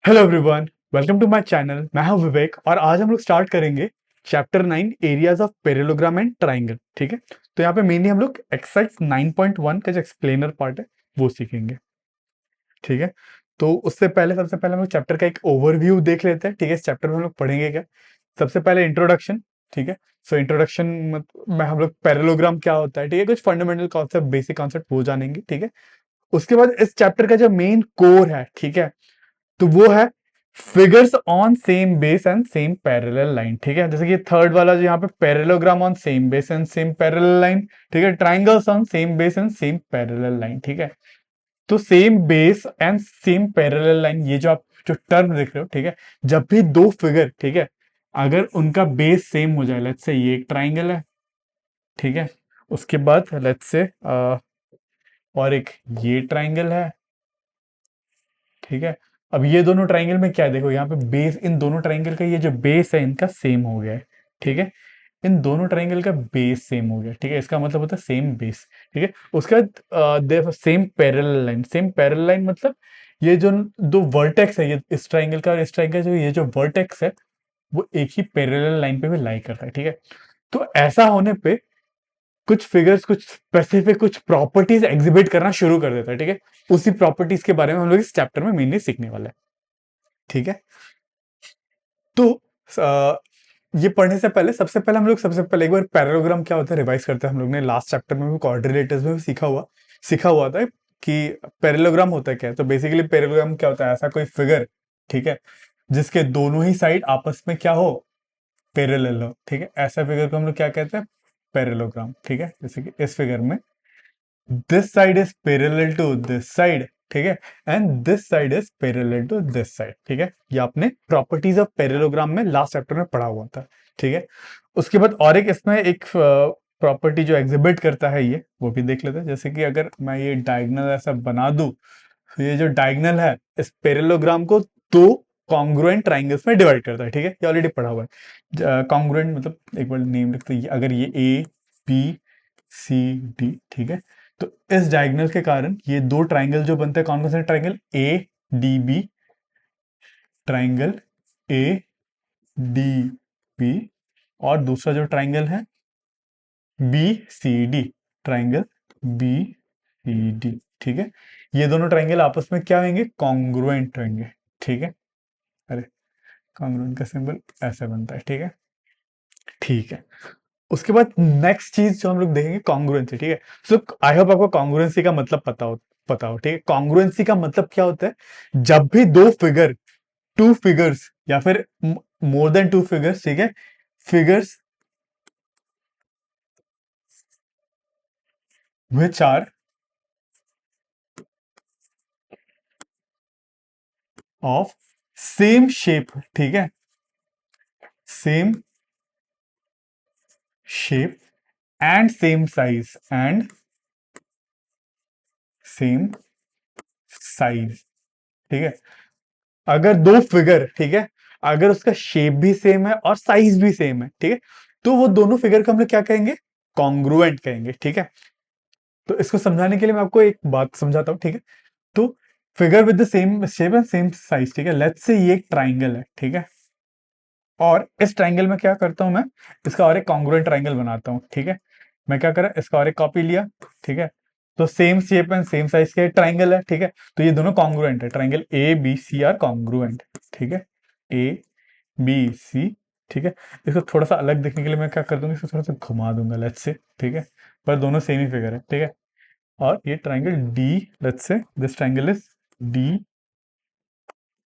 Hello everyone, welcome to my channel. मैं हूं विवेक और आज हम लोग स्टार्ट करेंगे chapter 9 areas of parallelogram and triangle. ठीक है, तो यहाँ पे मेनली हम लोग एक्सरसाइज 9.1 का जो एक्सप्लेनर पार्ट है वो सीखेंगे। ठीक है, तो उससे पहले सबसे पहले हम लोग चैप्टर का एक ओवरव्यू देख लेते हैं। ठीक है, इस चैप्टर में हम लोग पढ़ेंगे क्या। सबसे पहले इंट्रोडक्शन। ठीक है, सो इंट्रोडक्शन में हम लोग पैरेललोग्राम क्या होता है, ठीक है, कुछ फंडामेंटल कॉन्सेप्ट, बेसिक कॉन्सेप्ट वो जानेंगे। ठीक है, उसके बाद इस चैप्टर का जो मेन कोर है, ठीक है, तो वो है figures on same base and same parallel line. ठीक है, जैसे कि थर्ड वाला जो यहाँ पे parallelogram on same base and same parallel line. ठीक है, triangles on same base and same parallel line. ठीक है, तो same base and same parallel line, ये जो आप जो टर्म देख रहे हो, ठीक है, जब भी दो फिगर, ठीक है, अगर उनका बेस सेम हो जाए, लेट्स से ये एक ट्राइंगल है, ठीक है, उसके बाद लेट्स से और एक ये ट्राइंगल है। ठीक है, अब ये दोनों ट्राइंगल में क्या है, देखो यहाँ पे बेस, इन दोनों ट्राइंगल का ये जो बेस है इनका सेम हो गया है। ठीक है, इन दोनों ट्राइंगल का बेस सेम हो गया। ठीक है, इसका मतलब होता है सेम बेस। ठीक है, उसके बाद देखो same parallel line. Same parallel line मतलब ये जो दो वर्टेक्स है, ये इस ट्राइंगल का और इस ट्राइंगल का, जो ये जो वर्टेक्स है वो एक ही पैरेलल लाइन पे भी लाई करता है। ठीक है, तो ऐसा होने पे कुछ फिगर्स, कुछ स्पेसिफिक, कुछ प्रॉपर्टीज एग्जिबिट करना शुरू कर देता है। ठीक है, उसी प्रॉपर्टीज के बारे में हम लोग इस चैप्टर में मेनली सीखने वाले हैं। ठीक है, तो अ, ये पढ़ने से पहले सबसे पहले हम लोग सबसे पहले एक बार पैरेललोग्राम क्या होता है रिवाइज करते हैं। हम लोग ने लास्ट चैप्टर में भी क्वाड्रिलेटर्स में भी सीखा हुआ था कि पैरेललोग्राम होता है क्या है। तो बेसिकली पैरेललोग्राम क्या होता है, ऐसा कोई फिगर, ठीक है, जिसके दोनों ही साइड आपस में क्या हो, पैरेलल हो। ठीक है, ऐसा फिगर को हम लोग क्या कहते हैं, पैरेललोग्राम। ठीक है, जैसे कि इस फिगर में this side is parallel to this side, ठीक है, and this side is parallel to this side. ठीक है, ये आपने प्रॉपर्टीज ऑफ पैरेललोग्राम में लास्ट चैप्टर में पढ़ा हुआ था। ठीक है, उसके बाद और एक इसमें एक प्रॉपर्टी जो एग्जिबिट करता है ये, वो भी देख लेते हैं। जैसे कि अगर मैं ये डायगोनल ऐसा बना दूं, तो ये जो डायगोनल है इस पैरेललोग्राम को दो कॉन्ग्रुएंट ट्राइंगल्स में डिवाइड करता है। ठीक है, ये ऑलरेडी पढ़ा हुआ है। कॉन्ग्रुएंट मतलब एक बार नेम लिखते हैं, अगर ये ए बी सी डी, ठीक है, तो इस डायगोनल के कारण ये दो ट्राइंगल जो बनते हैं, कौन कौन से triangle, A D B triangle, A D B, और दूसरा जो ट्राइंगल है B C D triangle, B C D. ठीक है, ये दोनों ट्राइंगल आपस में क्या होंगे, कॉन्ग्रुएंट होंगे। ठीक है, अरे कॉन्ग्रुएंट का सिंबल ऐसे बनता है। ठीक है, ठीक है, उसके बाद नेक्स्ट चीज जो हम लोग देखेंगे कॉन्ग्रुएंसी। ठीक है, सो आई होप आपको कॉन्ग्रुएंसी का मतलब पता हो। ठीक है, कॉन्ग्रुएंसी का मतलब क्या होता है, जब भी दो फिगर, टू फिगर्स या फिर मोर देन टू फिगर्स, ठीक है, figures which are of same shape, ठीक है, same shape and same size, and same size. ठीक है, अगर दो फिगर, ठीक है, अगर उसका शेप भी सेम है और साइज भी सेम है, ठीक है, तो वो दोनों फिगर को हम लोग क्या कहेंगे, कॉन्ग्रुएंट कहेंगे। ठीक है, तो इसको समझाने के लिए मैं आपको एक बात समझाता हूं। ठीक है, तो figure with the same shape and same size, ठीक है, लेट्स से ये एक ट्राइंगल है। ठीक है, और इस ट्राइंगल में क्या करता हूं मैं, इसका और एक कॉन्ग्रुएंट ट्राइंगल बनाता हूं। ठीक है, मैं क्या करा, इसका और एक कॉपी लिया। ठीक है, तो same shape and same size के ट्राइंगल है। ठीक है, तो ये दोनों कॉन्ग्रुएंट है, triangle A B C are congruent. ठीक है, ए बी सी, ठीक है, इसको थोड़ा सा अलग देखने के लिए मैं क्या कर दूंगा, इसको थोड़ा सा घुमा दूंगा, लेट्स से। ठीक है, पर दोनों सेम ही फिगर है। ठीक है, और ये triangle D, let's say this triangle is D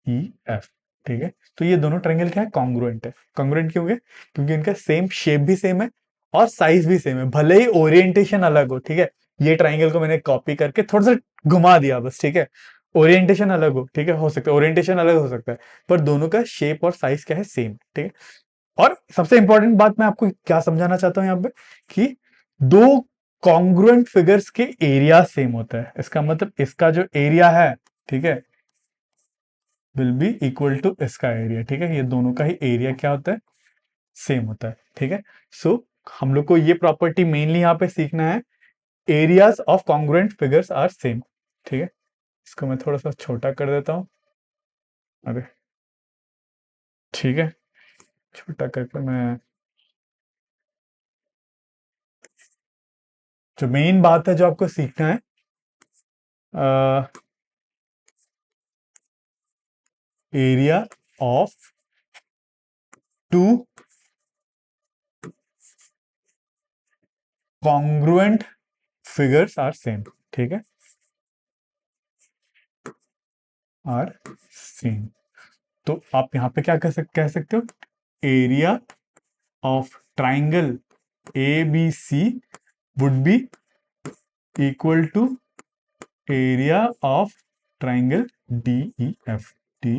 E F. ठीक है, तो ये दोनों ट्राइंगल क्या है, कॉन्ग्रुएंट है। कॉन्ग्रुएंट क्यों है, क्योंकि इनका सेम शेप भी सेम है और साइज भी सेम है, भले ही ओरिएंटेशन अलग हो। ठीक है, ये ट्राइंगल को मैंने कॉपी करके थोड़ा सा घुमा दिया बस। ठीक है, ओरिएंटेशन अलग हो, ठीक है, हो सकता है ओरिएंटेशन अलग हो सकता है, पर दोनों का शेप और साइज क्या है, सेम। ठीक है, और सबसे इंपॉर्टेंट बात मैं आपको क्या समझाना चाहता हूं यहाँ पे, कि दो कॉन्ग्रुएंट फिगर्स के एरिया सेम होता है। इसका मतलब इसका जो एरिया है, ठीक है, विल बी इक्वल टू इसका एरिया। ठीक है, ये दोनों का ही एरिया क्या होता है, सेम होता है। ठीक है, सो हम लोग को ये प्रॉपर्टी मेनली यहाँ पे सीखना है, areas of congruent figures are same. ठीक है, इसको मैं थोड़ा सा छोटा कर देता हूं। अरे ठीक है, छोटा करके मैं, जो मेन बात है जो आपको सीखना है, area of two congruent figures are same, ठीक है, आर सेम। तो आप यहां पे क्या कह सकते हो, area of triangle A B C would be equal to area of triangle D E F, D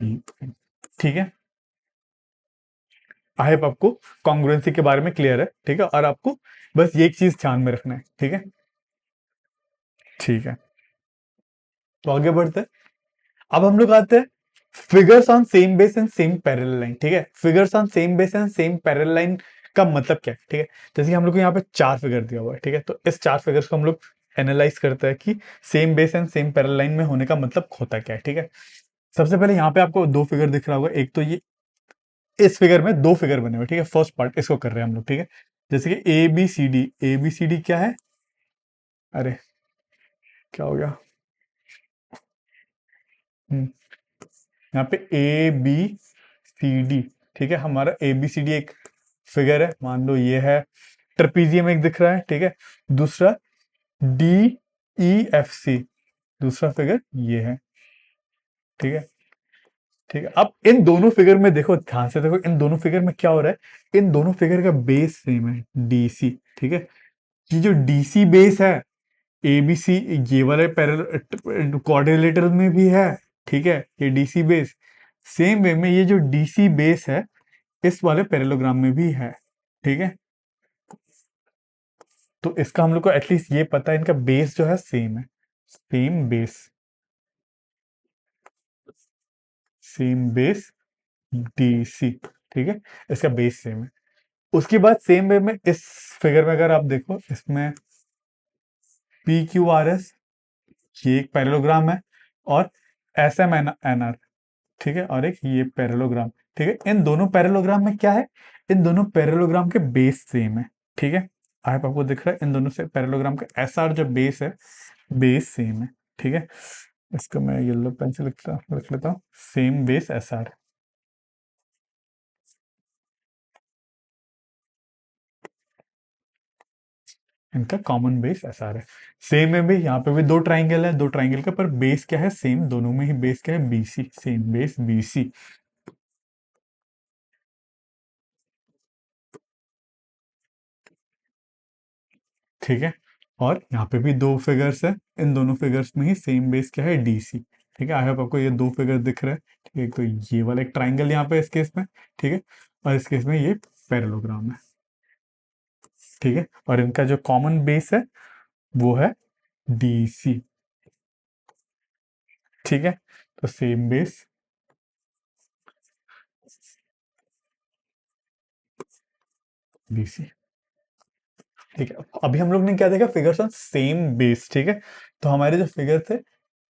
E F, ठीक है। आई होप आपको कॉन्ग्रुएंसी के बारे में क्लियर है, ठीक है, और आपको बस ये एक चीज ध्यान में रखना है, ठीक है। ठीक है, तो आगे बढ़ते हैं। अब हम लोग आते हैं figures on same base and same parallel line, ठीक है। Figures on same base and same parallel line का मतलब क्या है, ठीक है। जैसे कि हम लोग को यहाँ पे चार फिगर दिया हुआ है, ठीक है, तो इस चार फिगर्स को हम लोग एनालाइज करते हैं कि same base and same parallel line में होने का मतलब होता क्या है, ठीक है। सबसे पहले यहाँ पे आपको दो फिगर दिख रहा होगा, एक तो ये, इस फिगर में दो फिगर बने हुए, ठीक है। फर्स्ट पार्ट इसको कर रहे हैं हम लोग, ठीक है। जैसे कि ए बी सी डी क्या है, अरे क्या हो गया, हम्म, यहाँ पे ए बी सी डी, ठीक है, हमारा ए बी सी डी एक फिगर है, मान लो ये है, ट्रेपीजियम एक दिख रहा है, ठीक है। दूसरा डी ई एफ सी, दूसरा फिगर ये है, ठीक है। ठीक है, अब इन दोनों फिगर में देखो, ध्यान से देखो, इन दोनों फिगर में क्या हो रहा है, इन दोनों फिगर का बेस सेम है, डीसी, ठीक है। ये जो डीसी बेस है, एबीसी, ये वाले पैरेलल क्वाड्रिलेटरल में भी है, ठीक है, ये डीसी बेस। सेम वे में ये जो डीसी बेस है, इस वाले पैरेललोग्राम में भी है, ठीक है। तो इसका हम लोग को एटलीस्ट ये पता है, इनका बेस जो है सेम है, same base, same base DC, ठीक है, इसका बेस सेम है। उसके बाद सेम वे में इस फिगर में अगर आप देखो, इसमें पी क्यू आर एस, ये एक पैरेललोग्राम है, और S M N N R, ठीक है, और एक ये पैरेललोग्राम, ठीक है। इन दोनों पैरेललोग्राम में क्या है, इन दोनों पैरेललोग्राम के बेस सेम है, ठीक है। आई होप आपको दिख रहा है, इन दोनों से पैरेललोग्राम का एस आर जो बेस है, बेस सेम है, ठीक है। इसको मैं येलो पेन से लिख लेता हूँ, सेम बेस एस आर, इनका कॉमन बेस एस आर है। सेम में भी यहाँ पे भी दो ट्राइंगल है, दो ट्राइंगल का पर बेस क्या है, सेम, दोनों में ही बेस क्या है, बीसी, सेम बेस बीसी, ठीक है। और यहाँ पे भी दो फिगर्स है, इन दोनों फिगर्स में ही सेम बेस क्या है, डीसी, ठीक है। आई होप आपको ये दो फिगर दिख रहे हैं, ठीक है। तो ये वाला एक ट्राइंगल यहाँ पे इस केस में, ठीक है, और इस केस में ये पैरेललोग्राम है, ठीक है। और इनका जो कॉमन बेस है वो है डीसी, ठीक है। तो सेम बेस डीसी, ठीक है। अभी हम लोग ने क्या देखा, फिगर्स ऑन सेम बेस, ठीक है। तो हमारे जो फिगर थे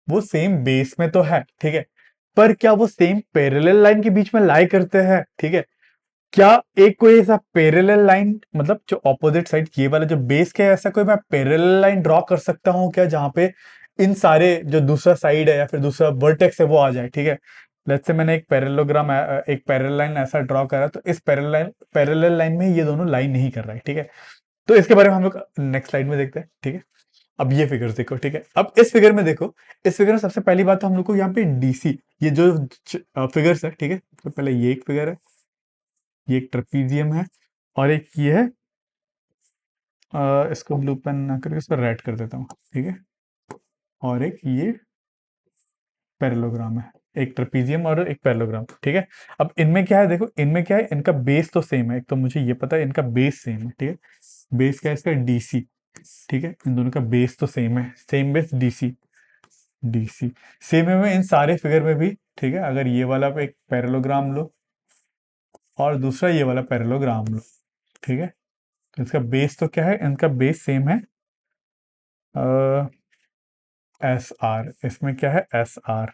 वो सेम बेस में तो है, ठीक है, पर क्या वो सेम पैरेलल लाइन के बीच में लाई करते हैं, ठीक है। क्या एक कोई ऐसा पैरेलल लाइन, मतलब जो ऑपोजिट साइड, ये वाला जो बेस का है, ऐसा कोई मैं पैरेलल लाइन ड्रॉ कर सकता हूँ क्या, जहां पे इन सारे जो दूसरा साइड है या फिर दूसरा वर्टेक्स है वो आ जाए, ठीक है। लेट्स से मैंने एक पैरेललोग्राम, एक पैरेलल लाइन ऐसा ड्रॉ करा, तो इस पैरेलल लाइन में ये दोनों लाइन नहीं कर रहा है, ठीक है। तो इसके बारे में हम लोग नेक्स्ट स्लाइड में देखते हैं, ठीक है। अब ये फिगर्स देखो, ठीक है। अब इस फिगर में देखो, इस फिगर में सबसे पहली बात तो हम लोग को यहाँ पे डीसी, ये जो फिगर्स है, ठीक है, तो पहले ये एक फिगर है, ये एक ट्रेपीजियम है, और एक ये है, इसको ब्लू पेन ना करके इस पर रेड कर देता हूँ, ठीक है, और एक ये पैरेललोग्राम है, एक ट्रेपीजियम और एक पैरेललोग्राम, ठीक है। अब इनमें क्या है, देखो इनमें क्या है, इनका बेस तो सेम है, एक तो मुझे ये पता है इनका बेस सेम है, ठीक है। बेस क्या है इसका, डीसी, ठीक है, इन दोनों का बेस तो सेम है, same base DC, DC. Same है में इन सारे फिगर में भी, ठीक है, अगर ये वाला पे एक पैरेललोग्राम लो और दूसरा ये वाला पैरेललोग्राम लो, ठीक है, तो इसका बेस तो क्या है, इनका बेस सेम है, एस आर, इसमें क्या है, एस आर,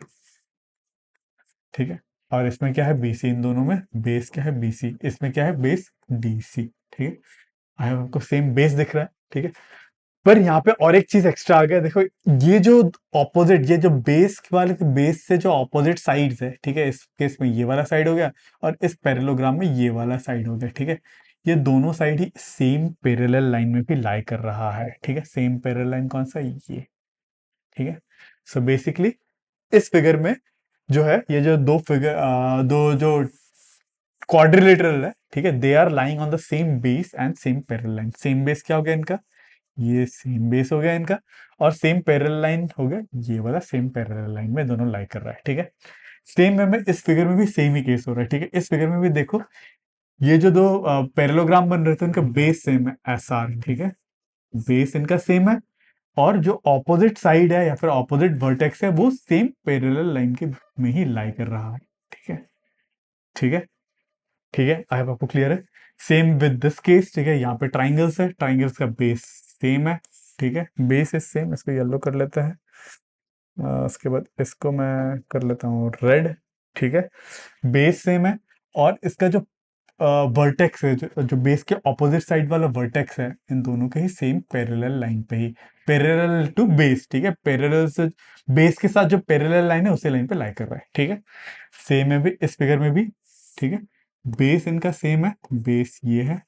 ठीक है, और इसमें क्या है BC, इन दोनों में बेस क्या है BC, इसमें क्या है बेस DC, ठीक है। आई होप आपको सेम बेस दिख रहा है, ठीक है। पर यहाँ पे और एक चीज एक्स्ट्रा आ गया, देखो ये जो ऑपोजिट, ये जो बेस वाले के बेस से जो ऑपोजिट साइड्स है, ठीक है, इस केस में ये वाला साइड हो गया और इस पैरेललोग्राम में ये वाला साइड हो गया, ठीक है। ये दोनों साइड ही सेम पैरेलल लाइन में भी लाई कर रहा है, ठीक है। सेम पैरेलल लाइन कौन सा, ये, ठीक है। सो बेसिकली इस फिगर में जो है, ये जो दो फिगर, दो जो क्वाड्रिलेटरल है, ठीक है, they are lying on the same base and same parallel line. Same base क्या हो गया इनका, ये सेम बेस हो गया इनका, और सेम पैरेलल लाइन हो गया ये वाला, सेम पैरेलल लाइन में दोनों लाई कर रहा है, ठीक है। सेम में इस फिगर में भी सेम ही केस हो रहा है, ठीक है। इस फिगर में भी देखो, ये जो दो पैरेललोग्राम बन रहे थे उनका बेस सेम है, SR, ठीक है। बेस इनका सेम है, और जो ऑपोजिट साइड है या फिर ऑपोजिट वर्टेक्स है वो सेम पैरेलल लाइन के में ही लाई कर रहा है, ठीक है, ठीक है, ठीक है। आई होप आपको क्लियर है। सेम विद दिस केस, ठीक है। यहाँ पे ट्राइंगल्स है, ट्राइंगल्स का बेस सेम है, ठीक है, बेस इज सेम। इसको येलो कर लेते हैं, उसके बाद इसको मैं कर लेता हूँ रेड, ठीक है। बेस सेम है, और इसका जो वर्टेक्स है, जो बेस के ऑपोजिट साइड वाला वर्टेक्स है, इन दोनों के ही सेम पैरेलल लाइन पे ही, पैरेलल टू बेस, ठीक है। पैरेलल से बेस के साथ जो पैरेलल लाइन है उसी लाइन पे लाई कर रहा है, ठीक है। सेम है भी इस फिगर में भी, ठीक है। बेस इनका सेम है, बेस ये है,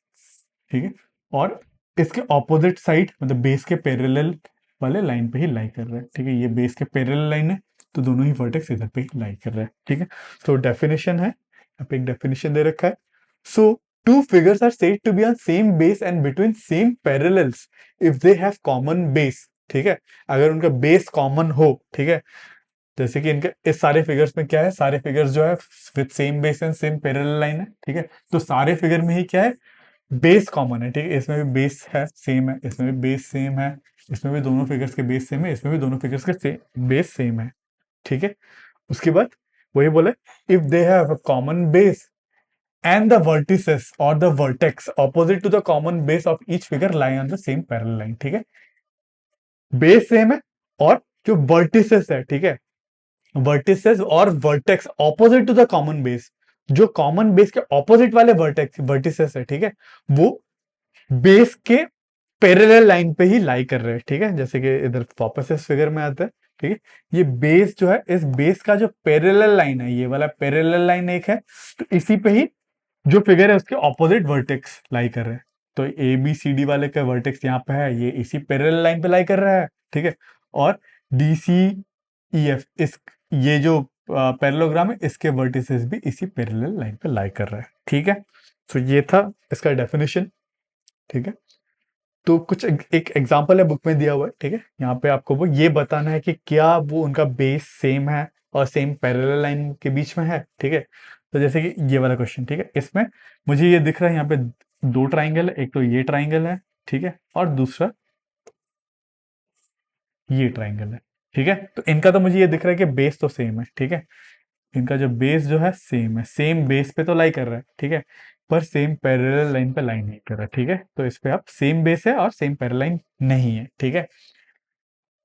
ठीक है, और इसके ऑपोजिट साइड मतलब बेस के पैरेलल वाले लाइन पे ही लाई कर रहा है, ठीक है। ये बेस के पैरेलल लाइन है, तो दोनों ही वर्टेक्स इधर पे ही लाई कर रहा है, ठीक है। तो डेफिनेशन है, यहाँ पे एक डेफिनेशन दे रखा है। सो two figures are said to be on same base and between same parallels if they have common base, ठीक है। अगर उनका बेस कॉमन हो, ठीक है, जैसे कि इनके इस सारे फिगर्स में क्या है, सारे फिगर्स जो है with same base and same parallel line है, ठीक है। तो सारे फिगर में ही क्या है, बेस कॉमन है, ठीक है। इसमें भी बेस है सेम है, इसमें भी बेस सेम है, इसमें भी दोनों फिगर्स के बेस सेम है, इसमें भी दोनों फिगर्स के बेस सेम है, ठीक है। उसके बाद वही बोले, if they have a common base and the vertices or the vertex opposite to the common base of each figure lie on the same parallel line, ठीक है। बेस सेम है, और जो वर्टिसेस है, ठीक है, वर्टिसेस और vertex opposite to the common base, जो कॉमन बेस के ऑपोजिट वाले वर्टेक्स वर्टिसेस है, ठीक है, वो बेस के पैरेलल लाइन पे ही लाई कर रहे हैं, ठीक है। जैसे कि इधर वापस इस फिगर में आता है, ठीक है। ये बेस जो है, इस बेस का जो पैरेलल लाइन है, ये वाला पैरेलल लाइन एक है, तो इसी पे ही जो फिगर है उसके ऑपोजिट वर्टेक्स लाई कर रहे हैं। तो ABCD वाले का वर्टेक्स यहाँ पे है, ये इसी पैरेलल लाइन पे लाई कर रहा है, ठीक है। और DCEF, इस ये जो पैरेललोग्राम है, इसके वर्टिसेस भी इसी पैरेलल लाइन पे लाई कर रहा है, ठीक है। तो ये था इसका डेफिनेशन, ठीक है। तो कुछ एक एग्जांपल है बुक में दिया हुआ है, ठीक है। यहाँ पे आपको वो ये बताना है कि क्या वो उनका बेस सेम है और सेम पैरेलल लाइन के बीच में है, ठीक है। तो जैसे कि ये वाला क्वेश्चन, ठीक है, इसमें मुझे ये दिख रहा है यहाँ पे दो ट्राइंगल है, एक तो ये ट्राइंगल है, ठीक है, और दूसरा ये ट्राइंगल है, ठीक है। तो इनका तो मुझे ये दिख रहा है कि बेस तो सेम है, ठीक है। इनका जो बेस जो है सेम है, सेम बेस पे तो लाई कर रहा है, ठीक है, पर सेम पैरेलल लाइन पे लाई नहीं कर रहा, ठीक है। तो इस पे आप सेम बेस है और सेम पैरेलल लाइन नहीं है, ठीक है।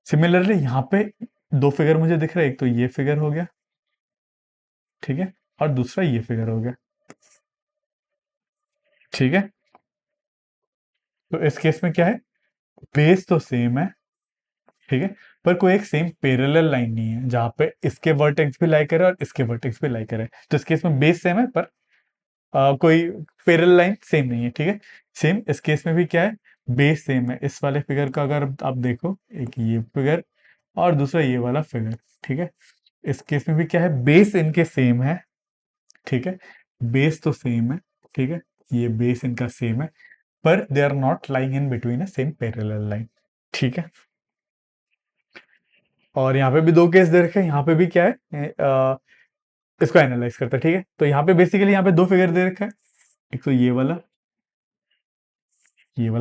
सिमिलरली यहाँ पे दो फिगर मुझे दिख रहा है, एक तो ये फिगर हो गया, ठीक है, और दूसरा ये फिगर हो गया, ठीक है। तो इस केस में क्या है, बेस तो सेम है, ठीक है, पर कोई एक सेम पैरेलल लाइन नहीं है जहां पे इसके वर्टेक्स भी लाई करे और इसके वर्टेक्स भी लाई करे। तो इस केस में बेस सेम है, पर कोई पैरेलल लाइन सेम नहीं है, ठीक है। सेम इस केस में भी क्या है, बेस सेम है। इस वाले फिगर का अगर आप देखो, एक ये फिगर और दूसरा ये वाला फिगर, ठीक है। इस केस में भी क्या है, बेस इनके सेम है, ठीक है, बेस तो सेम है, ठीक है, ये बेस इनका सेम है, पर they are not lying in between a same parallel line, ठीक है। और यहाँ पे भी दो केस दे रखे हैं, यहाँ पे भी क्या है, इसको एनालाइज करते हैं, ठीक है। तो यहाँ पे बेसिकली यहाँ पे दो फिगर दे रखा है, एक तो ये वाला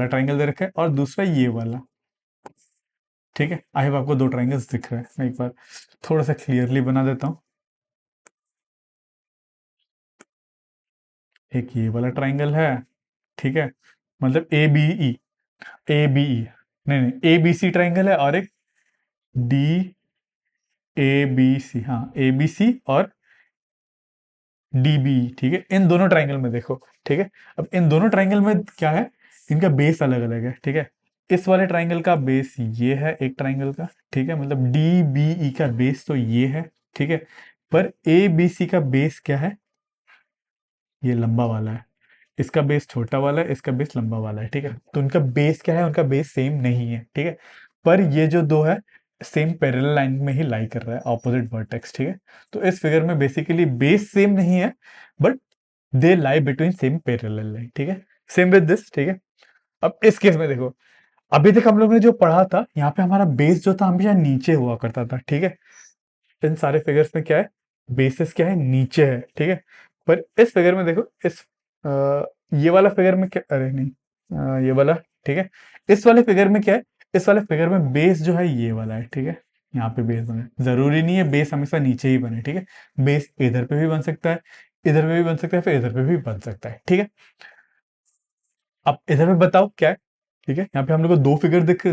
ट्राइंगल दे रखा है, और दूसरा ये वाला, ठीक है। आई होप आपको दो ट्राइंगल्स दिख रहे हैं। मैं एक बार थोड़ा सा क्लियरली बना देता हूँ। एक ये वाला ट्राइंगल है, ठीक है, मतलब ए बी ई नहीं नहीं ABC ट्राइंगल है, और एक DABC, हाँ ABC, और डी बी, ठीक है। इन दोनों ट्राइंगल में देखो, ठीक है। अब इन दोनों ट्राइंगल में क्या है, इनका बेस अलग अलग है, ठीक है। इस वाले ट्राइंगल का बेस ये है एक ट्राइंगल का, ठीक है, मतलब डी बी ई का बेस तो ये है, ठीक है। पर ए बी सी का बेस क्या है, ये लंबा वाला है। इसका बेस छोटा वाला है, इसका बेस लंबा वाला है, ठीक है। तो उनका बेस क्या है, उनका बेस सेम नहीं है, ठीक है। पर ये जो दो है सेम पैरेलल लाइन में ही लाई कर रहा है, ऑपोजिट वर्टेक्स, ठीक है। तो इस फिगर में बेसिकली बेस सेम नहीं है, but they lie between same parallel line, ठीक है। सेम विद दिस, ठीक है। अब इस केस में देखो, अभी तक हम लोग ने जो पढ़ा था, यहाँ पे हमारा बेस जो था हमेशा नीचे हुआ करता था, ठीक है। इन सारे फिगर्स में क्या है, बेसिस क्या है, नीचे है, ठीक है। पर इस फिगर में देखो, इस ये वाला फिगर में क्या, अरे नहीं, ये वाला, ठीक है। इस वाले फिगर में क्या है, इस वाले फिगर में बेस जो है ये वाला है, ठीक है। यहाँ पे बेस बने, जरूरी नहीं है बेस हमेशा नीचे ही बने, ठीक है। बेस इधर पे भी बन सकता है, इधर पे भी बन सकता है, फिर इधर पे भी बन सकता है, ठीक है। अब इधर पे बताओ क्या है, ठीक है। यहाँ पे हम लोग को दो फिगर दिख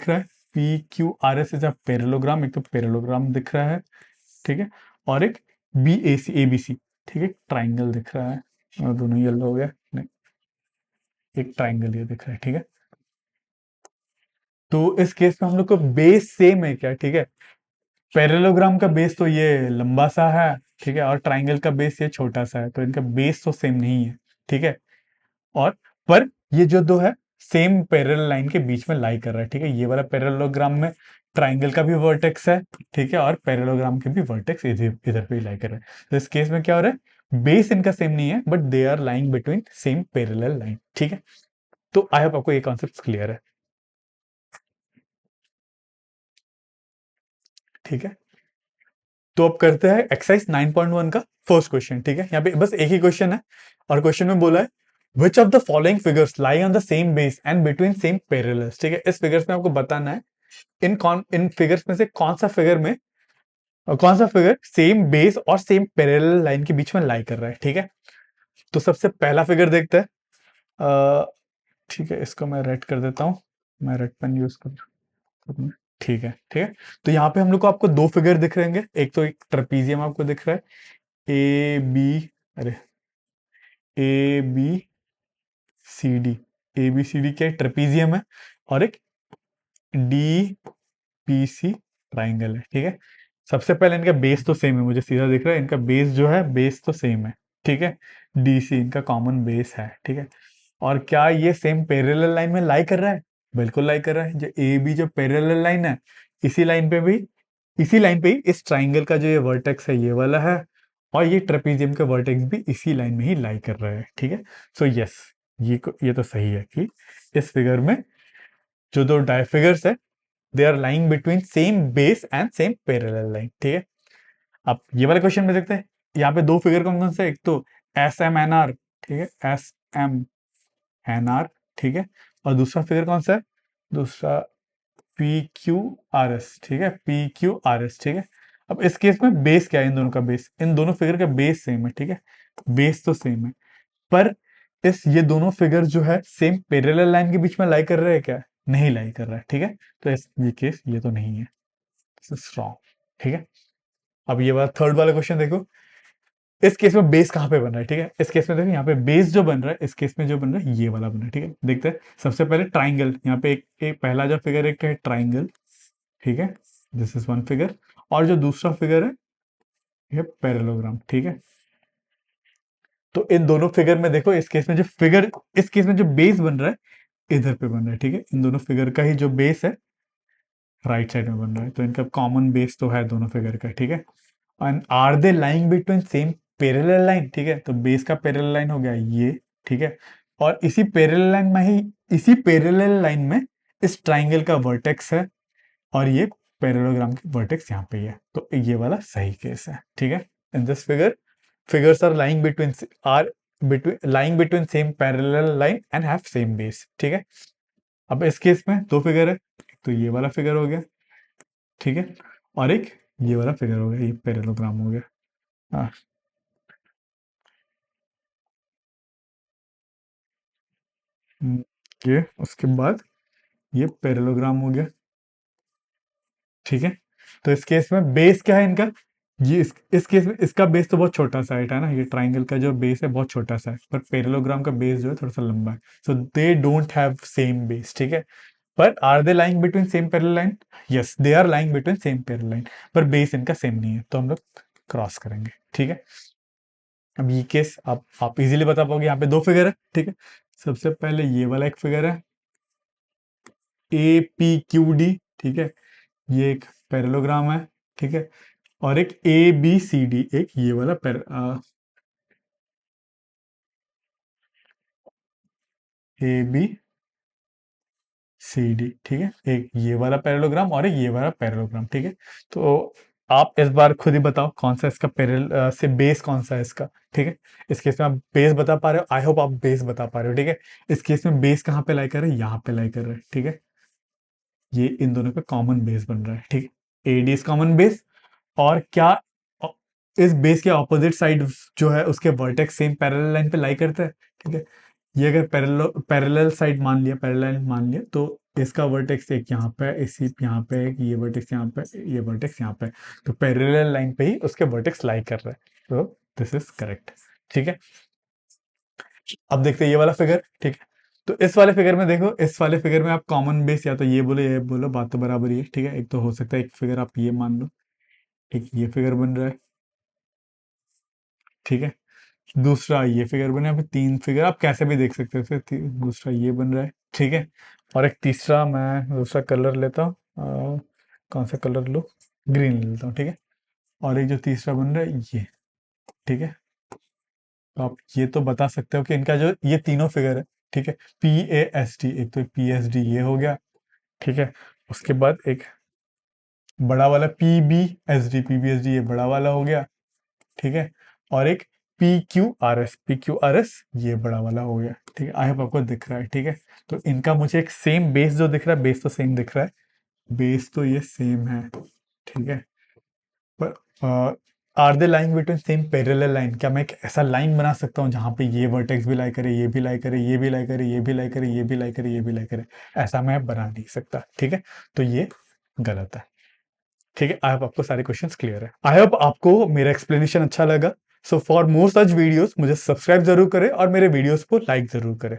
रहा है, P Q R S is a parallelogram, एक तो पैरेललोग्राम दिख रहा है, ठीक है। और एक बी ए सी ए बी सी, ठीक है, ट्राइंगल दिख रहा है। और दोनों येलो हो गया, नहीं, एक ट्राइंगल ये दिख रहा है, ठीक है। तो इस केस में हम लोग को बेस सेम है क्या, ठीक है। पैरेललोग्राम का बेस तो ये लंबा सा है, ठीक है, और ट्राइंगल का बेस ये छोटा सा है, तो इनका बेस तो सेम नहीं है, ठीक है। और पर ये जो दो है सेम पैरेलल लाइन के बीच में लाई कर रहा है, ठीक है। ये वाला पैरेललोग्राम में ट्राइंगल का भी वर्टेक्स है, ठीक है, और पैरेललोग्राम के भी वर्टेक्स इधर इधर पे लाई कर रहा है। तो इस केस में क्या हो रहा है, बेस इनका सेम नहीं है, but they are lying between same parallel line, ठीक है। तो आई होप आपको ये कॉन्सेप्ट क्लियर है, ठीक है। तो अब करते हैं एक्सरसाइज 9.1 का फर्स्ट क्वेश्चन, ठीक है। यहाँ पे बस एक ही क्वेश्चन है, और क्वेश्चन में बोला है which of the following figures lie on the same base and between same parallels, ठीक है। इस फिगर्स में आपको बताना है इन फिगर्स में से कौन सा फिगर सेम बेस और सेम पैरेलल लाइन के बीच में लाई कर रहा है, ठीक है। तो सबसे पहला फिगर देखते हैं, ठीक है, इसको मैं रेड कर देता हूँ, मैं रेड पेन यूज कर, ठीक है, ठीक है। तो यहाँ पे हम लोग को आपको दो फिगर दिख रहेंगे, एक तो एक ट्रेपीजियम आपको दिख रहा है, ए बी, अरे A B C D, A B C D क्या ट्रेपीजियम है, और एक डी पी सी ट्राइंगल है, ठीक है। सबसे पहले इनका बेस तो सेम है, मुझे सीधा दिख रहा है, इनका बेस जो है बेस तो सेम है, ठीक है। डी सी इनका कॉमन बेस है, ठीक है। और क्या ये सेम पैरेलल लाइन में लाई कर रहा है, बिल्कुल लाई कर रहा है। जो ए बी जो पैरेलल लाइन है, इसी लाइन पे भी, इसी लाइन पे ही इस ट्राइंगल का जो ये वर्टेक्स है ये वाला है, और ये ट्रेपीजियम का वर्टेक्स भी इसी लाइन में ही लाई कर रहा है, ठीक है। सो यस, ये तो सही है कि इस फिगर में जो दो डायफिगर्स है they are lying between same base and same parallel line, ठीक है। अब ये वाले क्वेश्चन में देखते हैं, यहाँ पे दो फिगर कौन कौन से, एक तो एस एम एन आर, ठीक है, एस एम एन आर, ठीक है। और दूसरा फिगर कौन सा है, दूसरा पी क्यू आर एस, ठीक है, पी क्यू आर एस, ठीक है। अब इस केस में बेस क्या है, इन दोनों का बेस, इन दोनों फिगर का बेस सेम है, ठीक है, बेस तो सेम है। पर इस ये दोनों फिगर जो है सेम पैरेलल लाइन के बीच में लाई कर रहे हैं क्या, नहीं लाई कर रहा है, ठीक है। तो इस ये केस ये तो नहीं है, रॉन्ग, ठीक है। अब ये वाला थर्ड वाला क्वेश्चन देखो, इस केस में बेस कहाँ पे बन रहा है, ठीक है। इस केस में देखो यहाँ पे बेस जो बन रहा है, इस केस में जो बन रहा है ये वाला बन रहा है, ठीक है। देखते हैं सबसे पहले ट्राइंगल, यहाँ पे एक पहला जो फिगर एक है ट्राइंगल, ठीक है, दिस इज वन फिगर। और जो दूसरा फिगर है ये पैरेललोग्राम, ठीक है। तो इन दोनों फिगर में देखो, इस केस में जो बेस बन रहा है इधर पे बन रहा है, ठीक है। इन दोनों फिगर का ही जो बेस है राइट साइड में बन रहा है, तो इनका कॉमन बेस तो है दोनों फिगर का, ठीक है। And are they lying between same parallel line, ठीक है। तो बेस का पैरेलल लाइन हो गया ये, ठीक है। और इसी पैरेलल लाइन में इस ट्राइंगल का वर्टेक्स है, और ये पैरेललोग्राम की वर्टेक्स यहाँ पे ही है, तो ये वाला सही केस है, ठीक है। In this figures are lying between same parallel line and have same base, ठीक है। अब इस केस में दो फिगर है, एक तो ये वाला फिगर हो गया, ठीक है, और एक ये वाला फिगर हो गया, ये पैरेललोग्राम हो गया। हाँ, हम्म, ये उसके बाद ये पैरेललोग्राम हो गया, ठीक है। तो इस केस में बेस क्या है इनका, ये इस केस में इसका बेस तो बहुत छोटा सा है ना, ये ट्राइंगल का जो बेस है बहुत छोटा सा है, पर पैरेललोग्राम का बेस जो है थोड़ा सा लंबा है, so they don't have same base, ठीक है। पर are they lying between same parallel line? Yes, they are lying between same parallel line, पर बेस इनका सेम नहीं है, तो हम लोग क्रॉस करेंगे, ठीक है। अब ये केस आप इजीली बता पाओगे, यहाँ पे दो फिगर है, ठीक है। सबसे पहले ये वाला एक फिगर है ए पी क्यू डी, ठीक है, ये एक पैरेललोग्राम है, ठीक है। और एक ए बी सी डी, एक ये वाला ए बी सी डी, ठीक है, एक ये वाला पैरेललोग्राम और एक ये वाला पैरेललोग्राम, ठीक है। तो आप इस बार खुद ही बताओ कौन सा इसका पैरेलल से बेस कौन सा है इसका, ठीक है। इस केस में आप बेस बता पा रहे हो, आई होप आप बेस बता पा रहे हो, ठीक है। इस केस में बेस कहाँ पे लाई कर रहे हैं, यहाँ पे लाई कर रहे हैं, ठीक है। ये इन दोनों का कॉमन बेस बन रहा है, ठीक है, एडी इज कॉमन बेस। और क्या अ, इस बेस के ऑपोजिट साइड जो है उसके वर्टेक्स सेम पैरेलल लाइन पे लाई करते हैं, ठीक है। ये अगर पैरेलल पैरेलल साइड मान लिया, पैरेलल मान लिया, तो इसका वर्टेक्स एक यहाँ पे, इसी यहाँ पे एक, ये वर्टेक्स यहाँ पे, ये वर्टेक्स यहाँ पे, तो पैरेलल लाइन पे ही उसके वर्टेक्स लाई कर रहे हैं, तो दिस इज करेक्ट, ठीक है। अब देखते हैं ये वाला फिगर, ठीक है। तो इस वाले फिगर में देखो, इस वाले फिगर में आप कॉमन बेस या तो ये बोलो या ये बोलो, बात तो बराबर ही है, ठीक है। एक तो हो सकता है एक फिगर आप ये मान लो, एक ये फिगर बन रहा है, ठीक है। दूसरा ये फिगर बने, अभी तीन फिगर आप कैसे भी देख सकते हो, फिर दूसरा ये बन रहा है, ठीक है। और एक तीसरा, मैं दूसरा कलर लेता हूँ, कौन सा कलर लो, ग्रीन ले लेता हूँ, ठीक है। और एक जो तीसरा बन रहा है ये, ठीक है। तो आप ये तो बता सकते हो कि इनका जो ये तीनों फिगर है, ठीक है, पी ए एस डी, एक तो पी एस डी ये हो गया, ठीक है। उसके बाद एक बड़ा वाला P B S D, P B S D ये बड़ा वाला हो गया, ठीक है। और एक P Q R S, P Q R S ये बड़ा वाला हो गया, ठीक है। आई होप आपको दिख रहा है, ठीक है। तो इनका मुझे एक सेम बेस जो दिख रहा है, बेस तो सेम दिख रहा है, बेस तो ये सेम है, ठीक है। पर are they lying between same parallel line? क्या मैं एक ऐसा लाइन बना सकता हूँ जहां पे ये वर्टेक्स भी लाई करे, ये भी लाई करे, ये भी लाई करे, ये भी लाई करे, ये भी लाई करे, ये भी लाई करे? ऐसा मैं बना नहीं सकता, ठीक है। तो ये गलत है, ठीक है। आई होप आपको सारे क्वेश्चंस क्लियर है, आई होप आपको मेरा एक्सप्लेनेशन अच्छा लगा। So for more such videos मुझे सब्सक्राइब जरूर करें और मेरे वीडियोस को लाइक जरूर करें।